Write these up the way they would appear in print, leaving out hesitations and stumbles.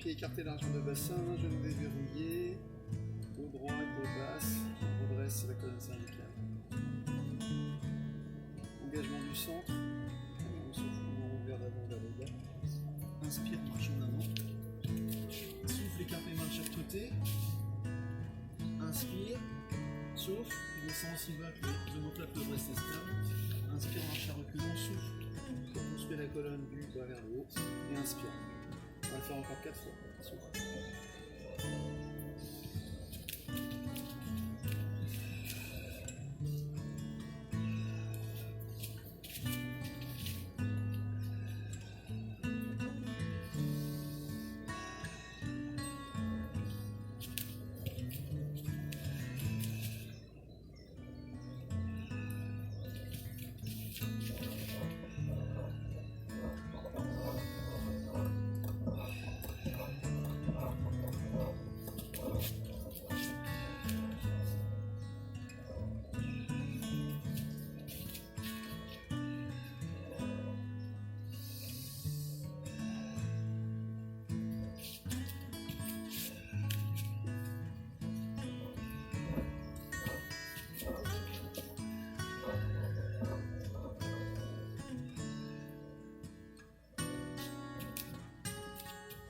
pied écarté largeur de bassin, genou déverrouillé, dos droit, épaule basse, on redresse la colonne cervicale. Engagement du centre, on souffle vers l'avant, vers le bas. Inspire, marche en avant. Souffle, écarte les mains de chaque côté. Inspire, souffle, descend aussi bas que les omoplates peuvent rester stables. Inspire, marche à reculons, souffle, construit la colonne du bas vers le haut et inspire. On va le faire encore 4 fois. Souffle.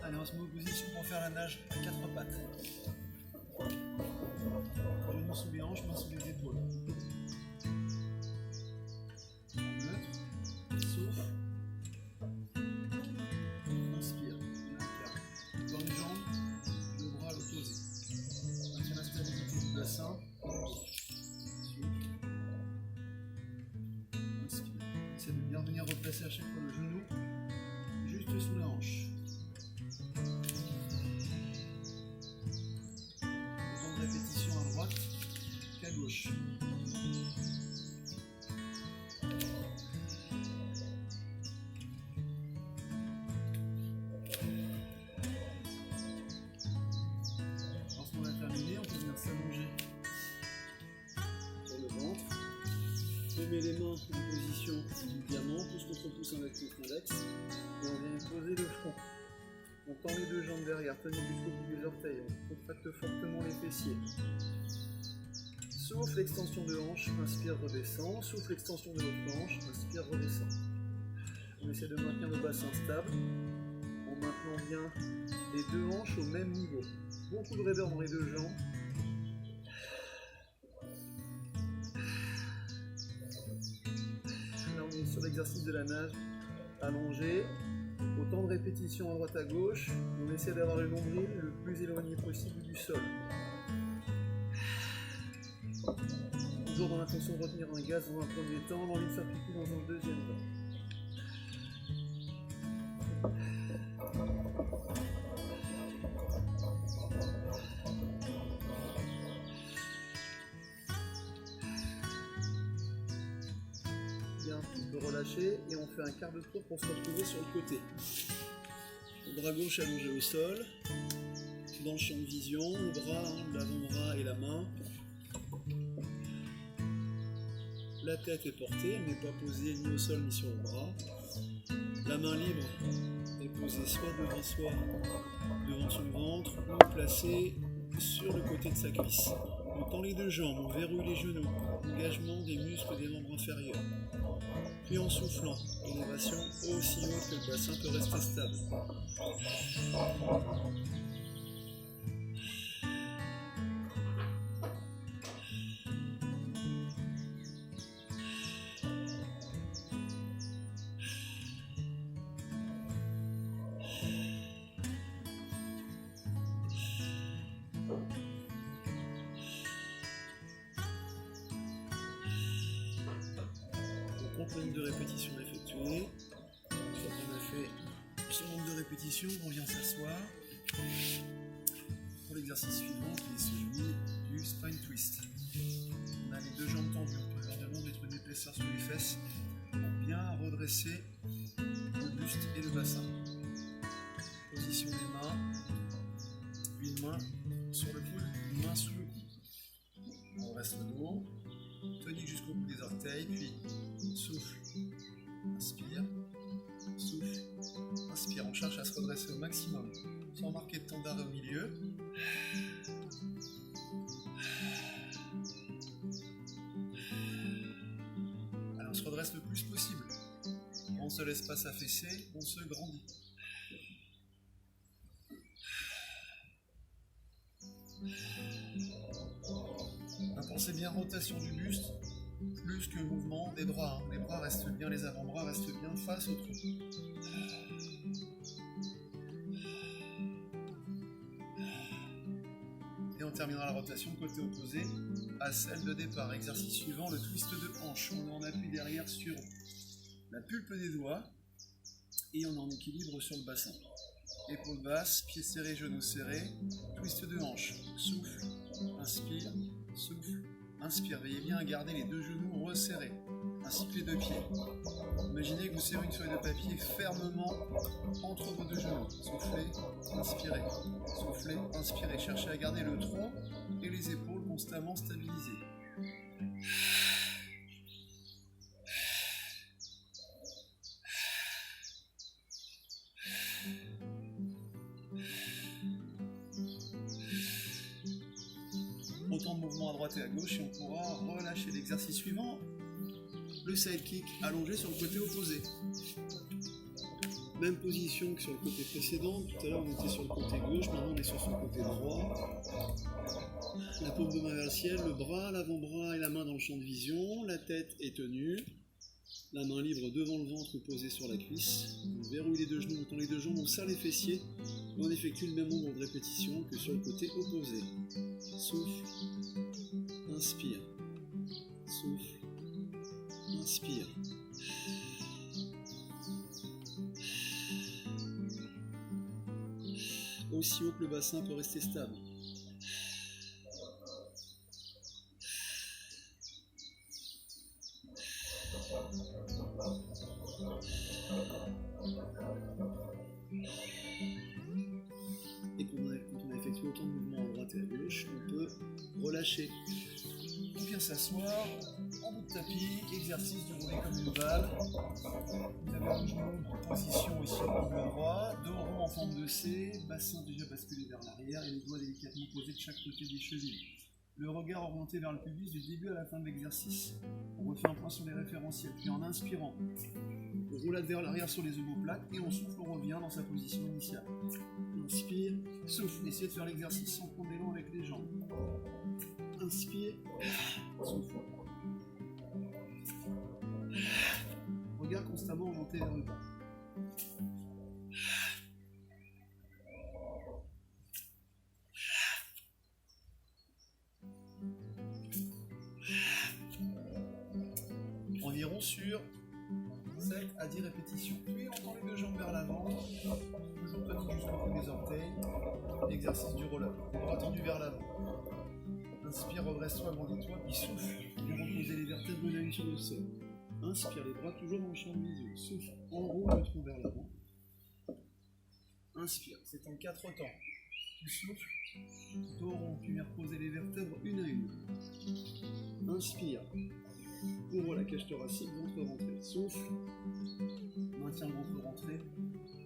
Allez, on se met en position pour faire la nage à 4 pattes. Genoux sous les hanches, mains sous les épaules. Neutre, souffle. Inspire, dans les jambes, le bras à l'opposé. Maintiens la stabilité du bassin. Souffle. Inspire. Essaie de bien venir replacer à chaque fois le genou juste sous la hanche. Répétition à droite qu'à gauche. Lorsqu'on a terminé, on peut venir s'allonger sur le ventre. On met les mains en position du diamant, pouce contre pouce, index contre index. Et on vient poser le front. On tend les deux jambes derrière, tenez jusqu'au bout des orteils, on contracte fortement les fessiers. Souffle, extension de hanche, inspire, redescend. Souffle, extension de l'autre hanche, inspire, redescend. On essaie de maintenir le bassin stable en maintenant bien les deux hanches au même niveau. Beaucoup de raideur dans les deux jambes. Là on est sur l'exercice de la nage allongée. Autant de répétitions à droite à gauche, on essaie d'avoir le nombril le plus éloigné possible du sol. Toujours dans l'intention de retenir un gaz dans un premier temps, l'envie de faire pipi dans un deuxième temps. Bien, on peut relâcher et on fait un quart de tour pour se retrouver sur le côté. Le bras gauche allongé au sol, dans le champ de vision, le bras, l'avant-bras et la main. La tête est portée, elle n'est pas posée ni au sol ni sur le bras. La main libre est posée soit devant soi, devant son ventre, ou placée sur le côté de sa cuisse. On tend les deux jambes, on verrouille les genoux, engagement des muscles des membres inférieurs. Puis en soufflant, élévation aussi haute que le bassin peut rester stable. On compte le nombre de répétitions effectuées. Une fois qu'on a fait ce nombre de répétitions, on vient s'asseoir pour l'exercice suivant qui est celui du spine twist. On a les deux jambes tendues, on peut éventuellement mettre une épaisseur sur les fesses pour bien redresser le buste et le bassin. Position des mains, une main sur le coude, une main sous le coude. On reste le dos, tonique jusqu'au bout des orteils, puis souffle, inspire. Souffle. Inspire, on cherche à se redresser au maximum, sans marquer de temps d'arrêt au milieu. Allez, on se redresse le plus possible. On ne se laisse pas s'affaisser, on se grandit. Pensez bien rotation du buste, plus que mouvement des bras. Les bras restent bien, les avant-bras restent bien face au tronc. Et on terminera la rotation côté opposé à celle de départ. Exercice suivant, le twist de hanche. On est en appui derrière sur la pulpe des doigts et on est en équilibre sur le bassin. Épaules basses, pieds serrés, genoux serrés, twist de hanche. Souffle, inspire, souffle, inspire. Veillez bien à garder les deux genoux resserrés, ainsi que les deux pieds. Imaginez que vous serrez une feuille de papier fermement entre vos deux genoux. Soufflez, inspirez, soufflez, inspirez. Cherchez à garder le tronc et les épaules constamment stabilisées. Autant de mouvements à droite et à gauche et on pourra relâcher l'exercice suivant, le sidekick allongé sur le côté opposé. Même position que sur le côté précédent, tout à l'heure on était sur le côté gauche, maintenant on est sur son côté droit. La paume de main vers le ciel, le bras, l'avant-bras et la main dans le champ de vision, la tête est tenue, la main libre devant le ventre posée sur la cuisse, on verrouille les deux genoux, on tend les deux jambes, on serre les fessiers, et on effectue le même nombre de répétitions que sur le côté opposé. Souffle, inspire, souffle, inspire. Aussi haut que le bassin peut rester stable. Et quand on a effectué autant de mouvements à droite et à gauche, on peut relâcher. On vient s'asseoir en bout de tapis, exercice de rouler comme une balle. Vous avez un genou en position ici au angle droit, dos rond en forme de C, bassin déjà basculé vers l'arrière et les doigts délicatement posés de chaque côté des chevilles. Le regard orienté vers le pubis du début à la fin de l'exercice. On refait un point sur les référentiels, puis en inspirant, on roulade vers l'arrière sur les omoplates et on souffle, on revient dans sa position initiale. Inspire, souffle, essayez de faire l'exercice sans prendre d'élan avec les jambes. Inspire, souffle. Regard constamment orienté vers le bas. Environ sur 7 à 10 répétitions. Puis on tend les deux jambes vers l'avant, toujours tenu jusqu'au bout des orteils. L'exercice du roll-up, les bras tendus vers l'avant. Inspire, redresse-toi, grandis-toi, puis souffle. Viens reposer les vertèbres l'une à une sur le sol. Inspire, les bras toujours dans le champ de vision. Souffle, enroule le tronc vers l'avant. Inspire, c'est en 4 temps. Tu souffles, dos rond, puis viens reposer les vertèbres une à une. Inspire, ouvre la cage thoracique, ventre rentré. Souffle, maintiens le ventre rentré.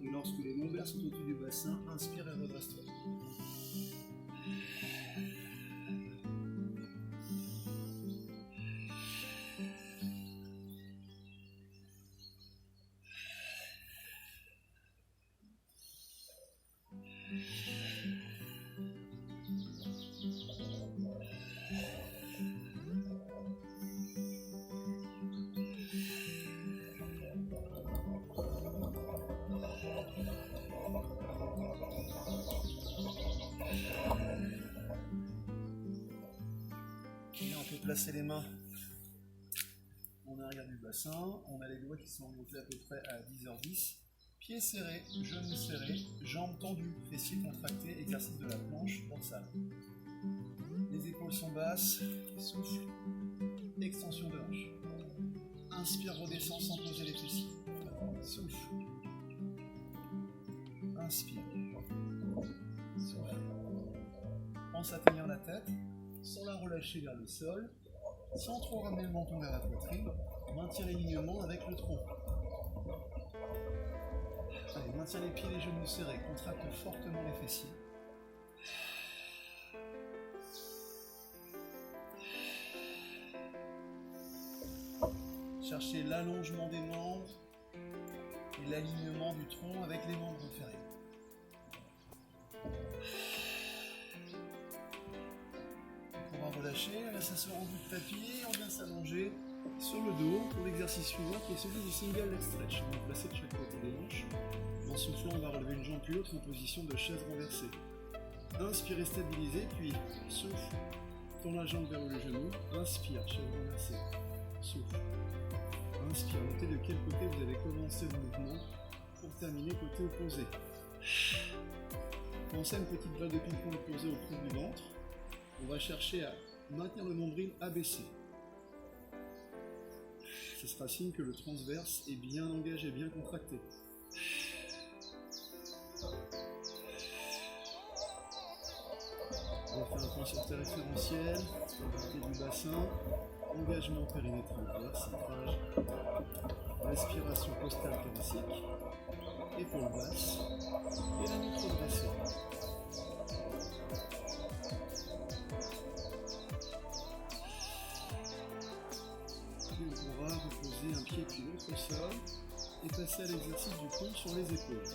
Et lorsque les lombaires sont au-dessus du bassin, inspire et redresse-toi. Placer les mains en arrière du bassin, on a les doigts qui sont montés à peu près à 10h10, pieds serrés, genoux serrés, jambes tendues, fessiers contractés, exercice de la planche dorsale. Les épaules sont basses, souffle, extension de hanche. Inspire, redescend sans poser les fessiers. Souffle. Inspire. Souffle. Pense à tenir la tête, sans la relâcher vers le sol, sans trop ramener le menton vers la poitrine, maintiens l'alignement avec le tronc. maintiens les pieds et les genoux serrés, contracte fortement les fessiers. Cherchez l'allongement des membres et l'alignement du tronc avec les membres inférieurs. On va relâcher, on va s'asseoir en bout de tapis, on vient s'allonger sur le dos pour l'exercice suivant qui est celui du single leg stretch. On va placer de chaque côté des hanches. En soufflant, on va relever une jambe puis l'autre en position de chaise renversée. Inspirez, stabilisez, puis souffle, tourne la jambe vers le genou, inspire, chaise renversée, souffle. Inspire, notez de quel côté vous avez commencé le mouvement pour terminer côté opposé. Pensez à une petite balle de ping-pong posée au creux du ventre. On va chercher à maintenir le nombril abaissé. Ce sera signe que le transverse est bien engagé, bien contracté. On va faire un point sur tes référentiels, stabilité du bassin, engagement périnée transverse, centrage, respiration costale thoracique, épaule basse et la nuque redressée. Puis on va reposer un pied puis l'autre au sol et passer à l'exercice du pont sur les épaules.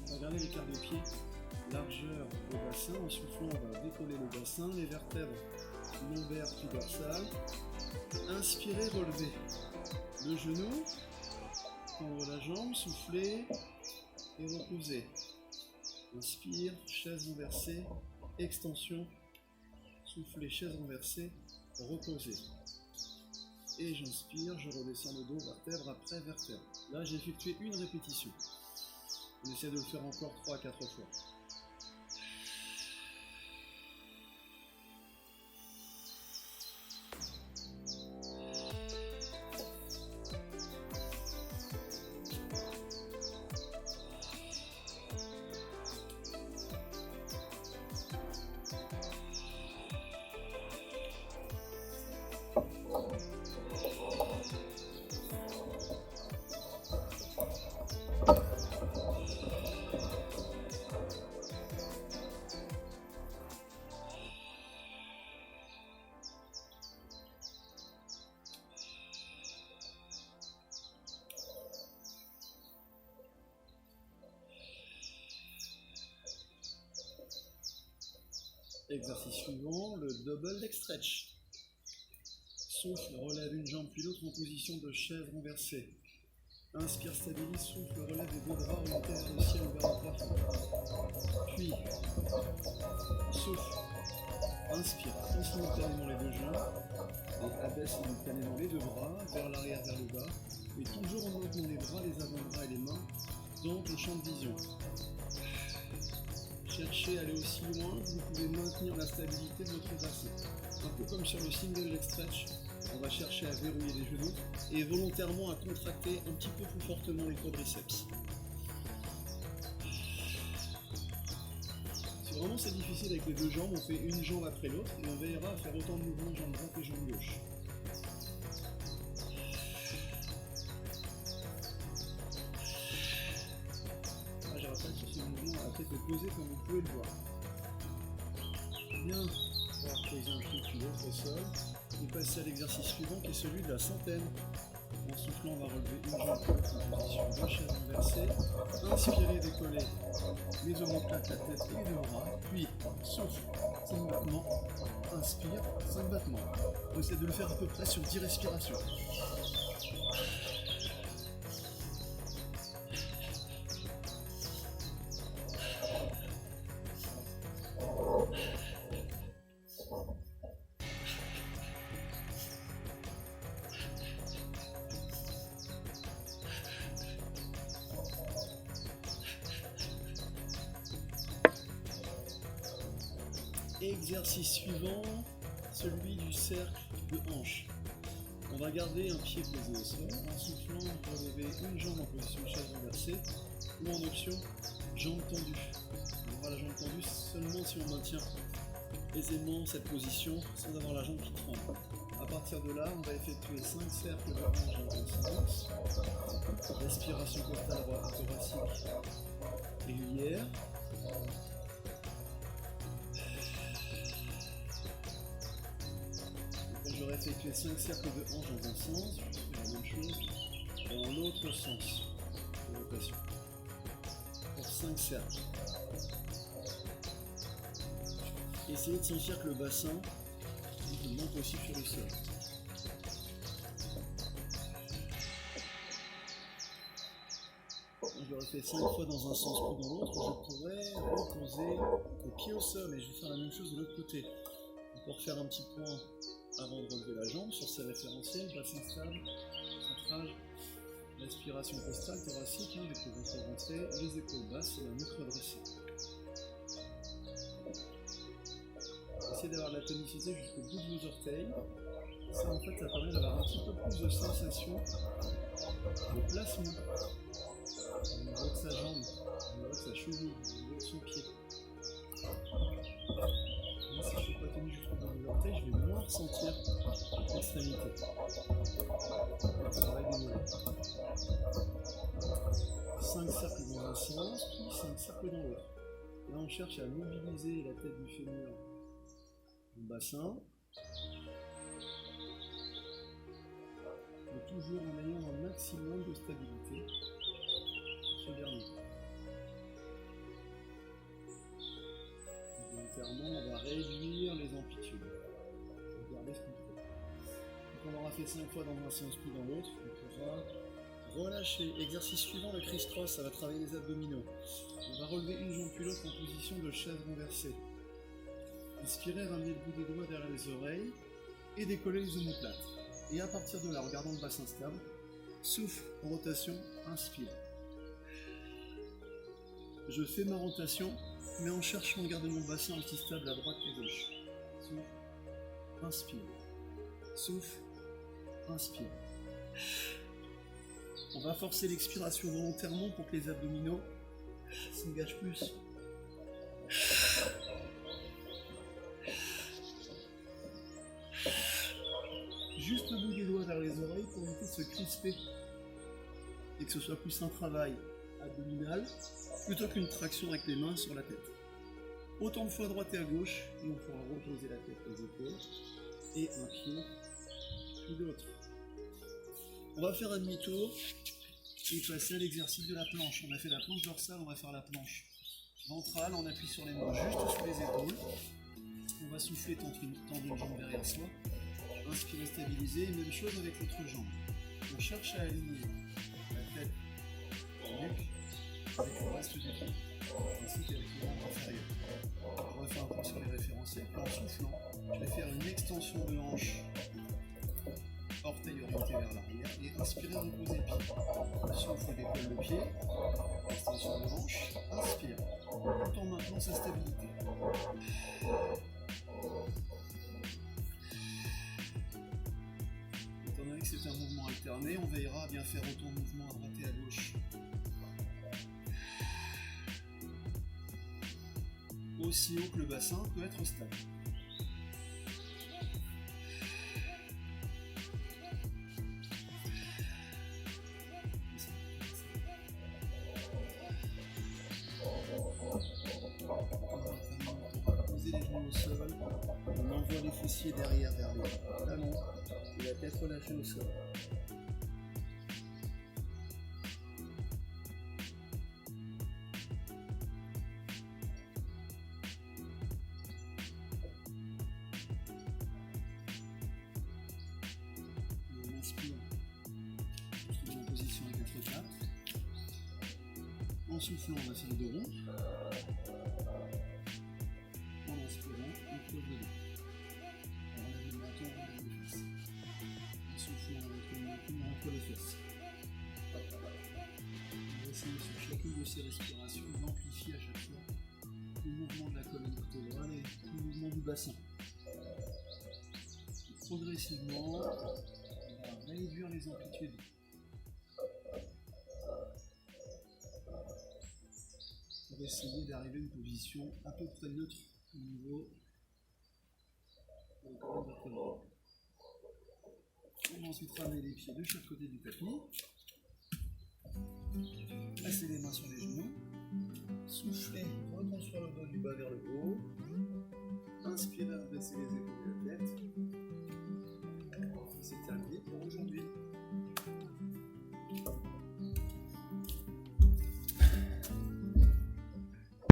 On va garder l'écart de pied, largeur au bassin. En soufflant, on va décoller le bassin, les vertèbres lombaires puis dorsales. Inspirez, relevez le genou, tendre la jambe, soufflez et reposez. Inspire, chaise renversée, extension, soufflez, chaise renversée, reposez. Et j'inspire, je redescends le dos, vertèbre après vertèbre. Là, j'ai effectué une répétition. On essaie de le faire encore 3 à 4 fois. Exercice suivant, le double leg stretch. Souffle, relève une jambe puis l'autre en position de chaise renversée. Inspire, stabilise, souffle, relève les deux bras orientés vers le ciel ou vers le plafond. Puis, souffle, inspire, tends simultanément les deux jambes et abaisse simultanément les deux bras vers l'arrière, vers le bas, mais toujours en maintenant les bras, les avant-bras et les mains dans ton champ de vision. Cherchez à aller aussi loin que vous pouvez maintenir la stabilité de votre bassin. Un peu comme sur le single leg stretch, on va chercher à verrouiller les genoux et volontairement à contracter un petit peu plus fortement les quadriceps. Si vraiment c'est difficile avec les deux jambes, on fait une jambe après l'autre et on veillera à faire autant de mouvements jambe droite et jambe gauche. Je rappelle sur ce mouvement à tête posée comme vous pouvez le voir. Bien, on va reposer un pied puis l'autre au sol et passer à l'exercice suivant qui est celui de la centaine. En soufflant, on va relever une jambe en position de chaise renversée. Inspirez, décollez les omoplates, la tête et les deux bras. Puis souffle, 5 battements. Inspire, 5 battements. On essaie de le faire à peu près sur 10 respirations. Exercice suivant, celui du cercle de hanche. On va garder un pied posé au sol, en soufflant, relever une jambe en position de chaise renversée, ou en option, jambe tendue. On aura la jambe tendue seulement si on maintient aisément cette position sans avoir la jambe qui tremble. À partir partir de là, on va effectuer 5 cercles de hanches dans un sens. Respiration costale thoracique régulière. Quand j'aurai effectué 5 cercles de hanches dans un sens, je ferai la même chose dans l'autre sens de rotation. Pour 5 cercles. Essayez de sentir que le bassin est le moins possible sur le sol. Quand j'aurai fait 5 fois dans un sens puis dans l'autre, je pourrais reposer les pieds au sol et je vais faire la même chose de l'autre côté. Pour faire un petit point avant de relever la jambe sur ces référentiels, bassin stable, centrage, respiration costale, thoracique, avec les ventres rentrés, les épaules basses et la nuque redressée. Essayez d'avoir de la tonicité jusqu'au bout de vos orteils. Ça en fait ça permet d'avoir un petit peu plus de sensation de placement au niveau de sa jambe, au niveau de sa cheville, au niveau de son pied. Là, si je ne suis pas tenu jusqu'au bout de l'orteil, je vais moins ressentir l'extrémité. Le travail des mollets. 5 cercles dans un sens, puis 5 cercles dans l'autre. Là on cherche à mobiliser la tête du fémur le bassin, mais toujours en ayant un maximum de stabilité sur ce dernier. Volontairement, on va réduire les amplitudes. Regardez ce qu'on fait. Donc on aura fait 5 fois dans un sens puis dans l'autre, on pourra relâcher. Exercice suivant, le criss-cross, ça va travailler les abdominaux. On va relever une jambe puis l'autre en position de chaise renversée. Inspirez, ramenez le bout des doigts derrière les oreilles et décollez les omoplates. Et à partir de là, regardons le bassin stable. Souffle, rotation, inspire. Je fais ma rotation, mais en cherchant à garder mon bassin anti-stable à droite et gauche. Souffle, inspire. Souffle, inspire. On va forcer l'expiration volontairement pour que les abdominaux s'engagent plus. Juste le bout des doigts vers les oreilles pour éviter de se crisper et que ce soit plus un travail abdominal plutôt qu'une traction avec les mains sur la tête. Autant de fois à droite et à gauche et on pourra reposer la tête aux épaules et un pied puis l'autre. On va faire un demi-tour et passer à l'exercice de la planche. On a fait la planche dorsale, on va faire la planche ventrale. On appuie sur les mains juste sous les épaules. On va souffler, tendre une jambe derrière soi. Inspirez, stabiliser, même chose avec l'autre jambe. On cherche à aligner la tête, la nuque, avec le reste du pied, ainsi qu'avec les membres inférieurs. On va faire un point sur les référentiels, puis en soufflant, je vais faire une extension de hanche, orteil orienté vers l'arrière, et inspirez, reposez le pied. Souffle, décolle le pied, extension de hanche, inspire, tout en maintenant sa stabilité. C'est un mouvement alterné, on veillera à bien faire autant de mouvements à droite et à gauche. Aussi haut que le bassin peut être stable. Posez les genoux au sol, on envoie les fessiers derrière vers les talons. Et la tête relâchée au sol. Et on inspire. On se met en position avec 4 pattes. En soufflant, on va faire le dos rond. En inspirant, on creuse le dos. Entre les fesses. On va essayer sur chacune de ces respirations d'amplifier à chaque fois le mouvement de la colonne vertébrale et le mouvement du bassin. Et progressivement, on va réduire les amplitudes. Pour essayer d'arriver à une position à peu près neutre au niveau de la colonne vertébrale. va ensuite ramener les pieds de chaque côté du tapis. Passer les mains sur les genoux. Souffler, reconstruire le dos du bas vers le haut. Inspirez, baisser les épaules.